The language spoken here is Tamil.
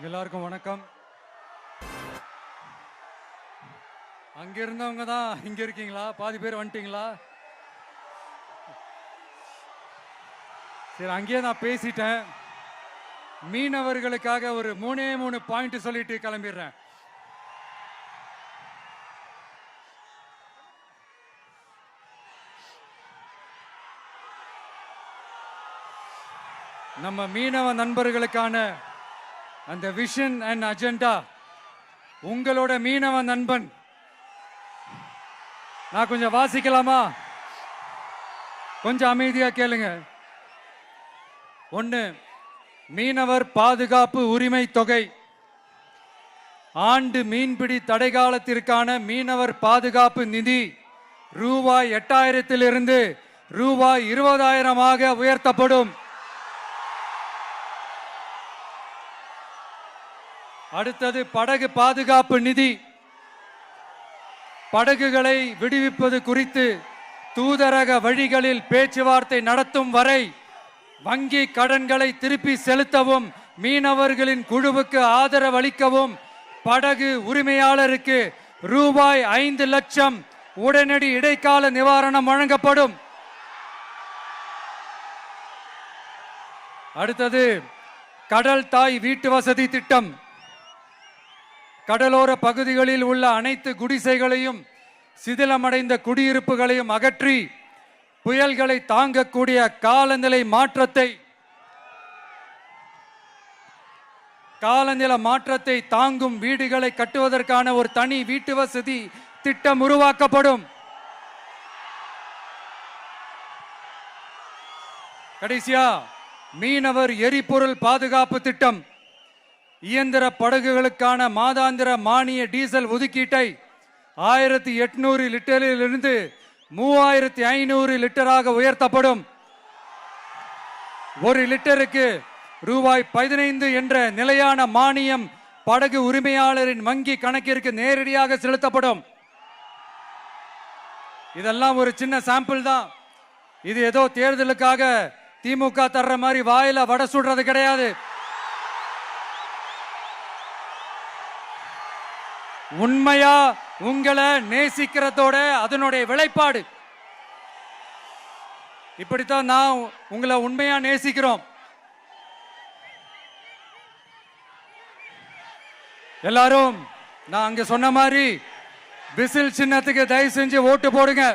எல்லாருக்கும் வணக்கம். அங்க இருந்தவங்க தான் இங்க இருக்கீங்களா? பாதி பேர் வந்துட்டீங்களா? சரி, அங்கேயே நான் பேசிட்டேன். மீனவர்களுக்காக ஒரு மூணு பாயிண்ட் சொல்லிட்டு கிளம்பிடுறேன். நம்ம மீனவ நண்பர்களுக்கான அந்த விஷன் அண்ட் அஜெண்டா உங்களோட மீனவ நண்பன். நான் கொஞ்சம் வாசிக்கலாமா? கொஞ்சம் அமைதியா கேளுங்க. 1. மீனவர் பாதுகாப்பு உரிமை தொகை. ஆண்டு மீன்பிடி தடைகாலத்திற்கான மீனவர் பாதுகாப்பு நிதி ரூபாய் 8000 ரூபாய் 20,000 உயர்த்தப்படும். அடுத்தது படகு பாதுகாப்பு நிதி. படகுகளை விடுவிப்பது குறித்து தூதரக வழிகளில் பேச்சுவார்த்தை நடத்தும் வரை வங்கி கடன்களை திருப்பி செலுத்தவும் மீனவர்களின் குழுவுக்கு ஆதரவு அளிக்கவும் படகு உரிமையாளருக்கு ரூபாய் 5 லட்சம் உடனடி இடைக்கால நிவாரணம் வழங்கப்படும். அடுத்தது கடல் தாய் வீட்டு வசதி திட்டம். கடலோர பகுதிகளில் உள்ள அனைத்து குடிசைகளையும் சிதிலமடைந்த குடியிருப்புகளையும் அகற்றி புயல்களை தாங்கக்கூடிய காலநிலை மாற்றத்தை தாங்கும் வீடுகளை கட்டுவதற்கான ஒரு தனி வீட்டு வசதி திட்டம் உருவாக்கப்படும். கடைசியா மீனவர் எரிபொருள் பாதுகாப்பு திட்டம். இயந்திர படகுகளுக்கான மாதாந்திர மானிய டீசல் ஒதுக்கீட்டை 1800 லிட்டரிலிருந்து 3500 லிட்டராக உயர்த்தப்படும். 1 லிட்டருக்கு ரூபாய் 15 என்ற நிலையான மானியம் படகு உரிமையாளரின் வங்கி கணக்கிற்கு நேரடியாக செலுத்தப்படும். இதெல்லாம் ஒரு சின்ன சாம்பிள் தான். இது ஏதோ தேர்தலுக்காக திமுக தர்ற மாதிரி வாயில வடை சுடுறது கிடையாது. உண்மையா உங்களை நேசிக்கிறதோட அதனுடைய விளைப்பாடு. இப்படித்தான் நான் உங்களை உண்மையா நேசிக்கிறோம். எல்லாரும் நான் அங்க சொன்ன மாதிரி விசில் சின்னத்துக்கு தயவு செஞ்சு ஓட்டு போடுங்க.